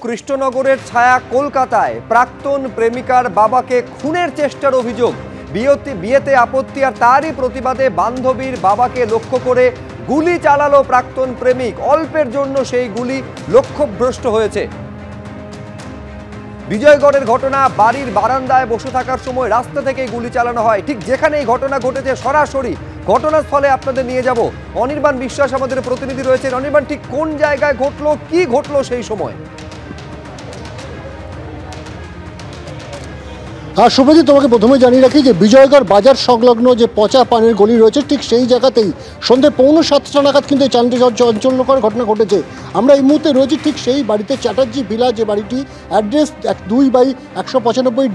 কৃষ্ণনগরের ছায়া কলকাতায় প্রাক্তন প্রেমিকার বাবাকে খুনের চেষ্টার অভিযোগ। বিয়েতে আপত্তি আর তারই প্রতিবাদে বান্ধবীর বাবাকে লক্ষ্য করে গুলি চালালো প্রাক্তন প্রেমিক। অল্পের জন্য সেই গুলি লক্ষ্যভ্রষ্ট হয়েছে। বিজয়গড়ের ঘটনা, বাড়ির বারান্দায় বসে থাকার সময় রাস্তা থেকে গুলি চালানো হয়। ঠিক যেখানে এই ঘটনা ঘটেছে সরাসরি ঘটনাস্থলে আপনাদের নিয়ে যাব। অনির্বাণ বিশ্বাস আমাদের প্রতিনিধি রয়েছেন। অনির্বাণ, ঠিক কোন জায়গায় ঘটলো, কি ঘটলো সেই সময়? শুভজিৎ, তোমাকে প্রথমে জানিয়ে রাখি যে বিজয়গড় বাজার সংলগ্ন যে পচা পানের গলি রয়েছে ঠিক সেই জায়গাতেই সন্ধ্যে 6:45 নাগাদ কিন্তু এই চাঞ্চল্যকর ঘটনা ঘটেছে। আমরা এই মুহূর্তে রয়েছি ঠিক সেই বাড়িতে, চ্যাটার্জি ভিলা, যে বাড়িটি অ্যাড্রেস 2/195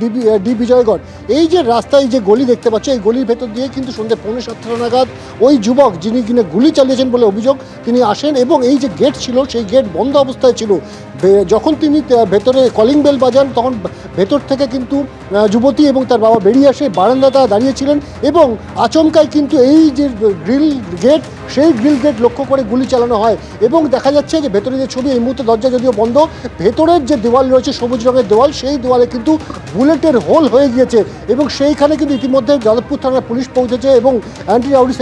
ডি বিজয়গড়। এই যে রাস্তায় যে গলি দেখতে পাচ্ছ, এই গলির ভেতর দিয়ে কিন্তু সন্ধ্যে 6:45 নাগাদ ওই যুবক, যিনি কিনা গুলি চালিয়েছেন বলে অভিযোগ, তিনি আসেন এবং এই যে গেট ছিল সেই গেট বন্ধ অবস্থায় ছিল। যখন তিনি ভেতরে কলিং বেল বাজান তখন ভেতর থেকে কিন্তু যুবতী এবং তার বাবা বেরিয়ে আসে। বারান্দাটা দাঁড়িয়েছিলেন এবং আচমকাই কিন্তু এই যে গ্রিল গেট, সেই গ্রিল গেট লক্ষ্য করে গুলি চালানো হয় এবং দেখা যাচ্ছে যে ভেতরে যে ছবি, এই মুহূর্তে দরজা যদিও বন্ধ, ভেতরের যে দেওয়াল রয়েছে সবুজ রঙের দেওয়াল, সেই দেওয়ালে কিন্তু বুলেটের হোল হয়ে গিয়েছে এবং সেইখানে কিন্তু ইতিমধ্যে যাদবপুর থানার পুলিশ পৌঁছেছে এবং অ্যান্টি রাউডি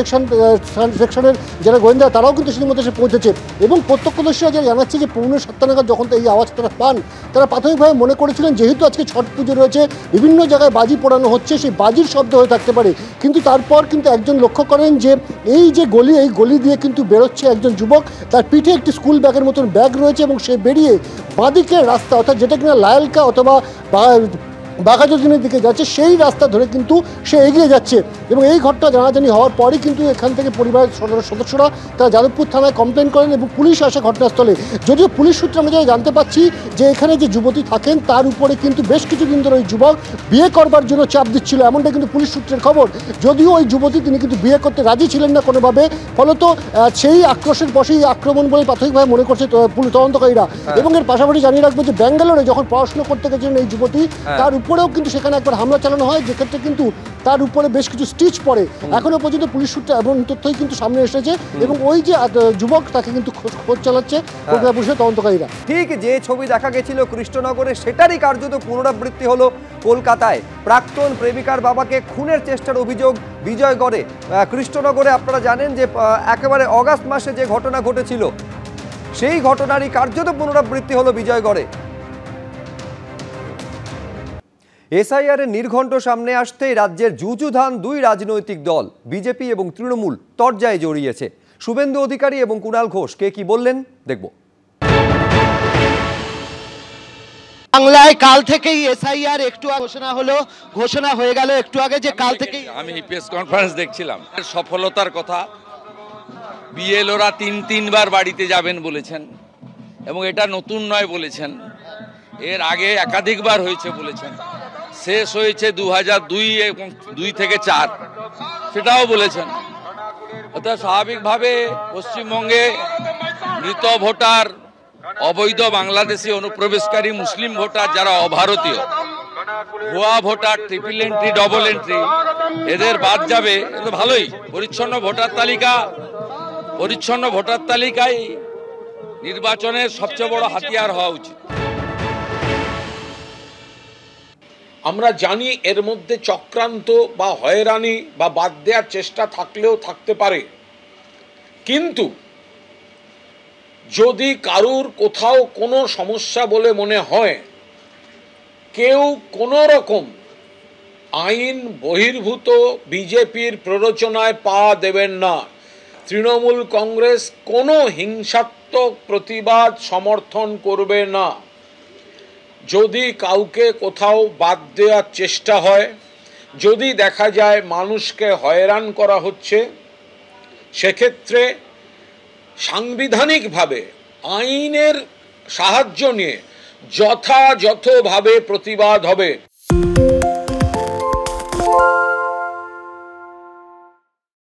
সেকশনের যারা গোয়েন্দা তারাও কিন্তু সেটির মধ্যে এসে পৌঁছেছে এবং প্রত্যক্ষদর্শীরা যারা জানাচ্ছে যে 6:45 নাগাদ যখন এই আওয়াজ তারা পান, তারা প্রাথমিকভাবে মনে করেছিলেন যেহেতু আজকে ছট পুজো রয়েছে, বিভিন্ন জায়গায় বাজি পোড়ানো হচ্ছে, সেই বাজির শব্দ হয়ে থাকতে পারে। কিন্তু তারপর কিন্তু একজন লক্ষ্য করেন যে এই যে গলি, এই গলি দিয়ে কিন্তু বেরোচ্ছে একজন যুবক, তার পিঠে একটি স্কুল ব্যাগের মতন ব্যাগ রয়েছে এবং সে বেরিয়ে বাঁদিকের রাস্তা, অর্থাৎ যেটা কিনা লায়লকা অথবা বাঘাযতীনের দিকে যাচ্ছে, সেই রাস্তা ধরে কিন্তু সে এগিয়ে যাচ্ছে এবং এই ঘটনা জানাজানি হওয়ার পরই কিন্তু এখান থেকে পরিবারের সদস্যরা তারা যাদবপুর থানায় কমপ্লেন করেন এবং পুলিশ আসে ঘটনাস্থলে। যদিও পুলিশ সূত্রে আমরা যারা জানতে পারছি যে এখানে যে যুবতী থাকেন তার উপরে কিন্তু বেশ কিছুদিন ধরে ওই যুবক বিয়ে করবার জন্য চাপ দিচ্ছিল, এমনটা কিন্তু পুলিশ সূত্রের খবর। যদিও ওই যুবতী তিনি কিন্তু বিয়ে করতে রাজি ছিলেন না কোনোভাবে, ফলত সেই আক্রোশের বসেই আক্রমণ বলে প্রাথমিকভাবে মনে করছে তদন্তকারীরা। এবং এর পাশাপাশি জানিয়ে রাখবো যে ব্যাঙ্গালোরে যখন পড়াশোনা করতে গেছিলেন এই যুবতী, তার উপরেও কিন্তু সেখানে একবার হামলা চালানো হয়, যেক্ষেত্রে কিন্তু তার উপরে বেশ কিছু স্টিচ পড়ে। এখনো পর্যন্ত পুলিশ সূত্রে এমন তথ্যই কিন্তু সামনে এসেছে এবং ওই যে যুবক তাকে কিন্তু খোঁজ চালাচ্ছে কলকাতা পুলিশের তদন্তকারীরা। ঠিক যে ছবি দেখা গেছিল কৃষ্ণনগরে, সেটারই কার্যত পুনরাবৃত্তি হলো কলকাতায়। প্রাক্তন প্রেমিকার বাবাকে খুনের চেষ্টার অভিযোগ বিজয়গড়ে। কৃষ্ণনগরে আপনারা জানেন যে একেবারে অগাস্ট মাসে যে ঘটনা ঘটেছিল, সেই ঘটনারই কার্যত পুনরাবৃত্তি হলো বিজয়গড়ে। এসআইআর এর নির্ঘণ্ট সামনে আসতেই রাজ্যের যুযুধান দুই রাজনৈতিক দল বিজেপি এবং তৃণমূল তরজায় জড়িয়েছে। শুভেন্দু অধিকারী এবং কুণাল ঘোষ কে কি বললেন দেখব। বাংলায় কাল থেকেই এসআইআর একটু ঘোষণা হয়ে গেল একটু আগে, যে কাল থেকেই। আমি প্রেস কনফারেন্স দেখছিলাম, সফলতার কথা। বিএলওরা তিনবার বাড়িতে যাবেন বলেছেন এবং এটা নতুন নয় বলেছেন, এর আগে একাধিকবার হয়েছে বলেছেন। শেষ হয়েছে 2002 এবং 2 থেকে 4, সেটাও বলেছেন। অর্থাৎ স্বাভাবিকভাবে পশ্চিমবঙ্গে মৃত ভোটার, অবৈধ বাংলাদেশি অনুপ্রবেশকারী মুসলিম ভোটার যারা অভারতীয়, ভুয়া voter, triple entry, double entry, এদের বাদ যাবে। এটা ভালোই। পরিচ্ছন্ন ভোটার তালিকায় নির্বাচনের সবচেয়ে বড় হাতিয়ার হওয়া উচিত। আমরা জানি এর মধ্যে চক্রান্ত বা হয়রানি বা বাদ দেওয়ার চেষ্টা থাকলেও থাকতে পারে, কিন্তু যদি কারুর কোথাও কোনো সমস্যা বলে মনে হয়, কেউ কোনো রকম আইন বহির্ভূত বিজেপির প্ররোচনায় পা দেবেন না। তৃণমূল কংগ্রেস কোনো হিংসাত্মক প্রতিবাদ সমর্থন করবে না। যদি কাউকে কোথাও বাদ দেওয়ার চেষ্টা হয়, যদি দেখা যায় মানুষকে হয়রান করা হচ্ছে, সেক্ষেত্রে সাংবিধানিকভাবে আইনের সাহায্য নিয়ে যথাযথভাবে প্রতিবাদ হবে।